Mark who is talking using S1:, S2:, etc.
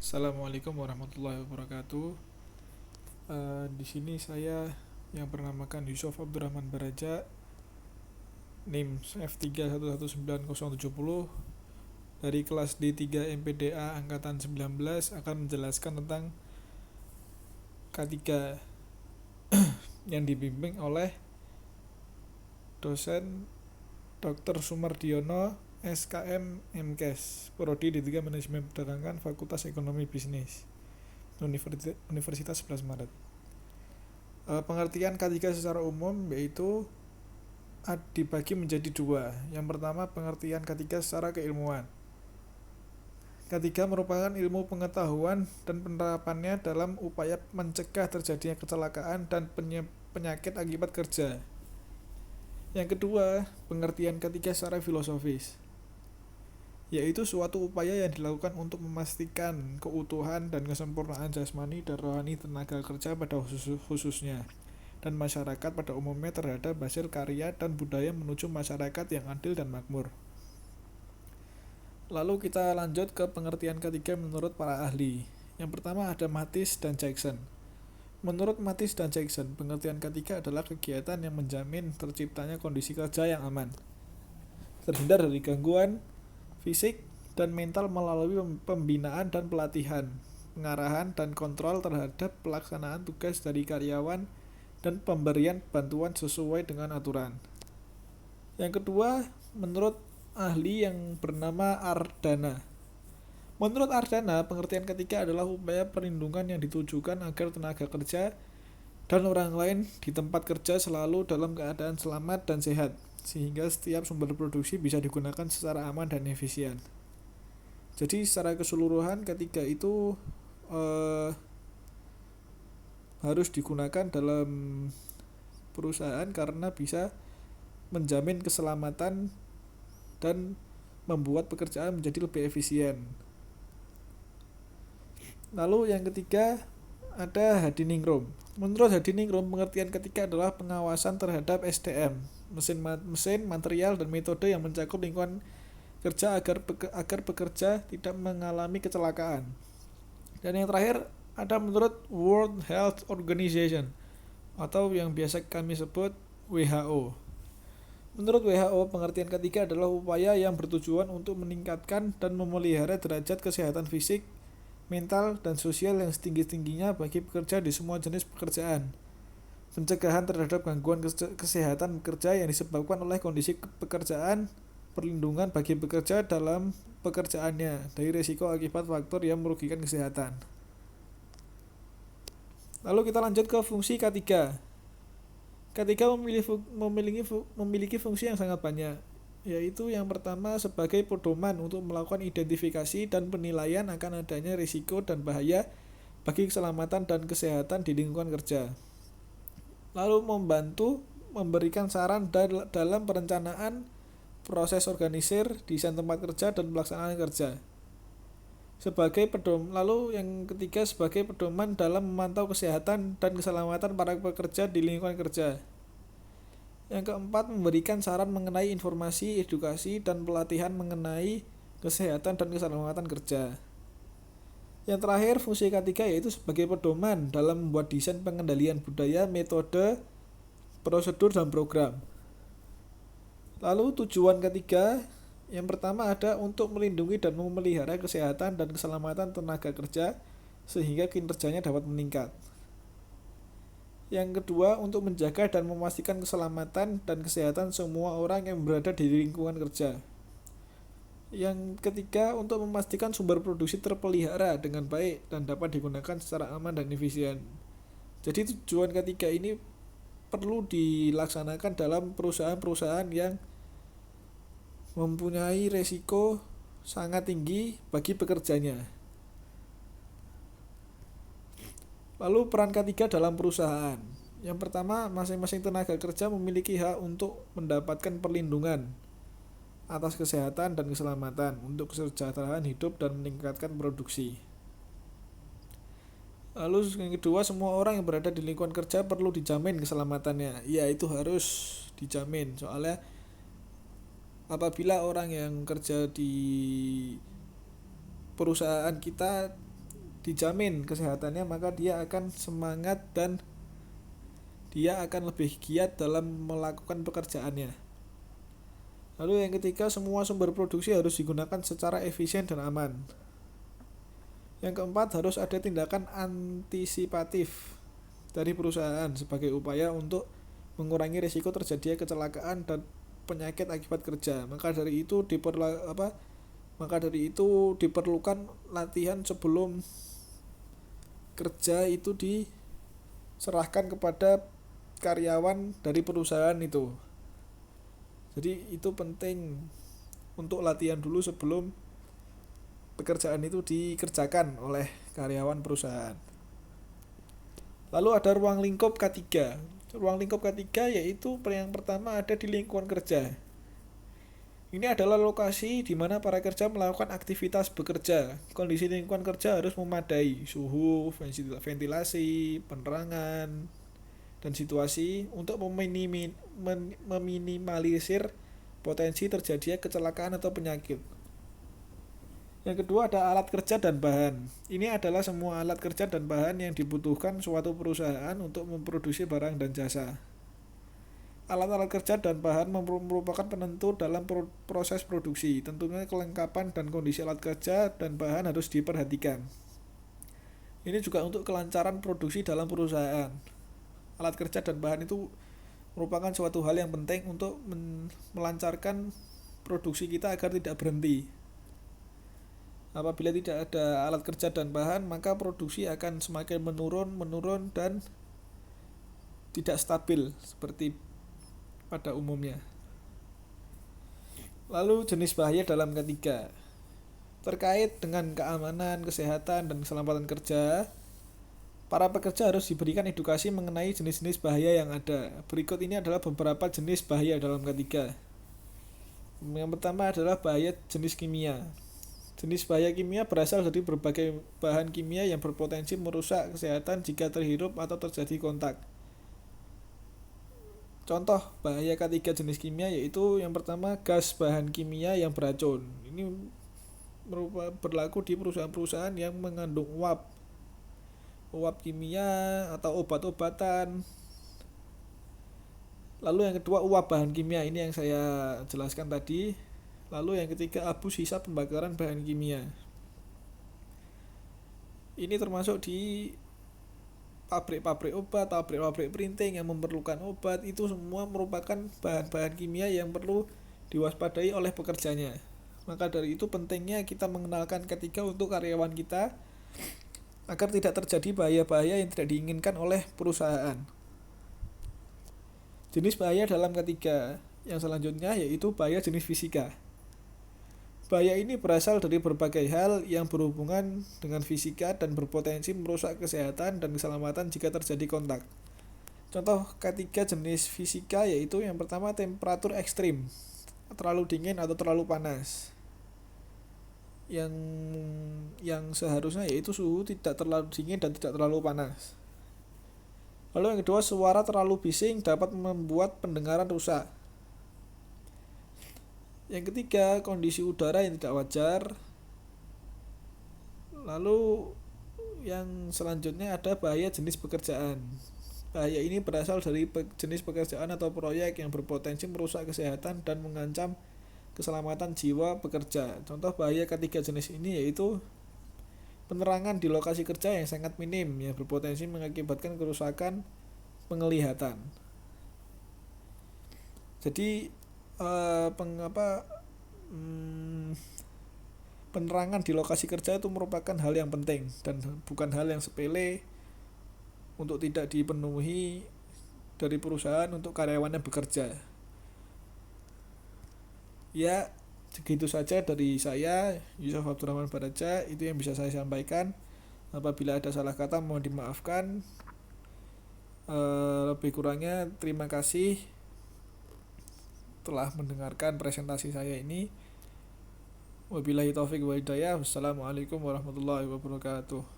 S1: Assalamualaikum warahmatullahi wabarakatuh. Di sini saya yang bernamakan Yusuf Abdurrahman Baraja, NIM F3119070 dari kelas D3 MPDA angkatan 19 akan menjelaskan tentang K3 yang dibimbing oleh dosen Dr. Sumardiono SKM MKes Prodi D3 Manajemen Perdagangan Fakultas Ekonomi Bisnis Universitas 11 Maret. Pengertian K3 secara umum yaitu dibagi menjadi dua. Yang pertama, pengertian K3 secara keilmuan. K3 merupakan ilmu pengetahuan dan penerapannya dalam upaya mencegah terjadinya kecelakaan dan penyakit akibat kerja. Yang kedua, pengertian K3 secara filosofis, yaitu suatu upaya yang dilakukan untuk memastikan keutuhan dan kesempurnaan jasmani dan rohani tenaga kerja pada khususnya dan masyarakat pada umumnya terhadap hasil karya dan budaya menuju masyarakat yang adil dan makmur. Lalu kita lanjut ke pengertian ketiga menurut para ahli. Yang pertama ada Mathis dan Jackson. Menurut Mathis dan Jackson, pengertian ketiga adalah kegiatan yang menjamin terciptanya kondisi kerja yang aman, terhindar dari gangguan fisik dan mental melalui pembinaan dan pelatihan, pengarahan dan kontrol terhadap pelaksanaan tugas dari karyawan dan pemberian bantuan sesuai dengan aturan. Yang kedua, menurut ahli yang bernama Ardana. Menurut Ardana, pengertian ketiga adalah upaya perlindungan yang ditujukan agar tenaga kerja dan orang lain di tempat kerja selalu dalam keadaan selamat dan sehat, sehingga setiap sumber produksi bisa digunakan secara aman dan efisien. Jadi secara keseluruhan ketiga itu harus digunakan dalam perusahaan karena bisa menjamin keselamatan dan membuat pekerjaan menjadi lebih efisien. Lalu yang ketiga ada Hadiningrum. Menurut Hadiningrum, pengertian ketiga adalah pengawasan terhadap SDM, mesin, material, dan metode yang mencakup lingkungan kerja agar pekerja tidak mengalami kecelakaan. Dan yang terakhir ada menurut World Health Organization atau yang biasa kami sebut WHO. Menurut WHO, pengertian ketiga adalah upaya yang bertujuan untuk meningkatkan dan memelihara derajat kesehatan fisik, mental, dan sosial yang setinggi-tingginya bagi pekerja di semua jenis pekerjaan. Pencegahan terhadap gangguan kesehatan pekerja yang disebabkan oleh kondisi pekerjaan, perlindungan bagi pekerja dalam pekerjaannya dari risiko akibat faktor yang merugikan kesehatan. Lalu kita lanjut ke fungsi K3. K3 memiliki fungsi yang sangat banyak, yaitu yang pertama sebagai pedoman untuk melakukan identifikasi dan penilaian akan adanya risiko dan bahaya bagi keselamatan dan kesehatan di lingkungan kerja. Lalu membantu memberikan saran dalam perencanaan, proses organisir, desain tempat kerja, dan pelaksanaan kerja. Lalu yang ketiga sebagai pedoman dalam memantau kesehatan dan keselamatan para pekerja di lingkungan kerja. Yang keempat, memberikan saran mengenai informasi, edukasi, dan pelatihan mengenai kesehatan dan keselamatan kerja. Yang terakhir, fungsi ketiga yaitu sebagai pedoman dalam membuat desain pengendalian budaya, metode, prosedur, dan program. Lalu tujuan ketiga, yang pertama ada untuk melindungi dan memelihara kesehatan dan keselamatan tenaga kerja sehingga kinerjanya dapat meningkat. Yang kedua, untuk menjaga dan memastikan keselamatan dan kesehatan semua orang yang berada di lingkungan kerja. Yang ketiga, untuk memastikan sumber produksi terpelihara dengan baik dan dapat digunakan secara aman dan efisien. Jadi tujuan ketiga ini perlu dilaksanakan dalam perusahaan-perusahaan yang mempunyai resiko sangat tinggi bagi pekerjanya. Lalu peran ketiga dalam perusahaan. Yang pertama, masing-masing tenaga kerja memiliki hak untuk mendapatkan perlindungan atas kesehatan dan keselamatan untuk kesejahteraan hidup dan meningkatkan produksi. Lalu yang kedua, semua orang yang berada di lingkungan kerja perlu dijamin keselamatannya. Ya, itu harus dijamin. Soalnya apabila orang yang kerja di perusahaan kita dijamin kesehatannya, maka dia akan semangat dan dia akan lebih giat dalam melakukan pekerjaannya. Lalu yang ketiga, semua sumber produksi harus digunakan secara efisien dan aman. Yang keempat, harus ada tindakan antisipatif dari perusahaan sebagai upaya untuk mengurangi risiko terjadinya kecelakaan dan penyakit akibat kerja. Maka dari itu diperlukan latihan sebelum kerja itu diserahkan kepada karyawan dari perusahaan itu. Jadi itu penting untuk latihan dulu sebelum pekerjaan itu dikerjakan oleh karyawan perusahaan. Lalu ada ruang lingkup K3. Ruang lingkup K3 yaitu yang pertama ada di lingkungan kerja. Ini adalah lokasi di mana para kerja melakukan aktivitas bekerja. Kondisi lingkungan kerja harus memadai suhu, ventilasi, penerangan, dan situasi untuk meminimalisir potensi terjadinya kecelakaan atau penyakit. Yang kedua ada alat kerja dan bahan. Ini adalah semua alat kerja dan bahan yang dibutuhkan suatu perusahaan untuk memproduksi barang dan jasa. Alat-alat kerja dan bahan merupakan penentu dalam proses produksi. Tentunya kelengkapan dan kondisi alat kerja dan bahan harus diperhatikan. Ini juga untuk kelancaran produksi dalam perusahaan. Alat kerja dan bahan itu merupakan suatu hal yang penting untuk melancarkan produksi kita agar tidak berhenti. Apabila tidak ada alat kerja dan bahan, maka produksi akan semakin menurun dan tidak stabil seperti pada umumnya. Lalu jenis bahaya dalam K3. Terkait dengan keamanan, kesehatan, dan keselamatan kerja, para pekerja harus diberikan edukasi mengenai jenis-jenis bahaya yang ada. Berikut ini adalah beberapa jenis bahaya dalam K3. Yang pertama adalah bahaya jenis kimia. Jenis bahaya kimia berasal dari berbagai bahan kimia yang berpotensi merusak kesehatan jika terhirup atau terjadi kontak. Contoh bahaya K3 jenis kimia yaitu yang pertama gas bahan kimia yang beracun. Ini berlaku di perusahaan-perusahaan yang mengandung uap kimia atau obat-obatan. Lalu yang kedua uap bahan kimia, ini yang saya jelaskan tadi. Lalu yang ketiga abu sisa pembakaran bahan kimia. Ini termasuk di pabrik-pabrik obat, pabrik-pabrik printing yang memerlukan obat, itu semua merupakan bahan-bahan kimia yang perlu diwaspadai oleh pekerjanya. Maka dari itu pentingnya kita mengenalkan K3 untuk karyawan kita agar tidak terjadi bahaya-bahaya yang tidak diinginkan oleh perusahaan. Jenis bahaya dalam K3 yang selanjutnya yaitu bahaya jenis fisika. Bahaya ini berasal dari berbagai hal yang berhubungan dengan fisika dan berpotensi merusak kesehatan dan keselamatan jika terjadi kontak. Contoh K3 jenis fisika yaitu yang pertama temperatur ekstrim, terlalu dingin atau terlalu panas. Yang seharusnya yaitu suhu tidak terlalu dingin dan tidak terlalu panas. Lalu yang kedua, suara terlalu bising dapat membuat pendengaran rusak. Yang ketiga, kondisi udara yang tidak wajar. Lalu yang selanjutnya ada bahaya jenis pekerjaan. Bahaya ini berasal dari jenis pekerjaan atau proyek yang berpotensi merusak kesehatan dan mengancam keselamatan jiwa pekerja. Contoh bahaya K3 jenis ini yaitu penerangan di lokasi kerja yang sangat minim yang berpotensi mengakibatkan kerusakan penglihatan. Jadi penerangan di lokasi kerja itu merupakan hal yang penting dan bukan hal yang sepele untuk tidak dipenuhi dari perusahaan untuk karyawannya bekerja. Ya, segitu saja dari saya, Yusuf Abdurrahman Baraja. Itu yang bisa saya sampaikan. Apabila ada salah kata mohon dimaafkan. Lebih kurangnya terima kasih telah mendengarkan presentasi saya ini. Wabillahi taufik wa hidayah. Wassalamualaikum warahmatullahi wabarakatuh.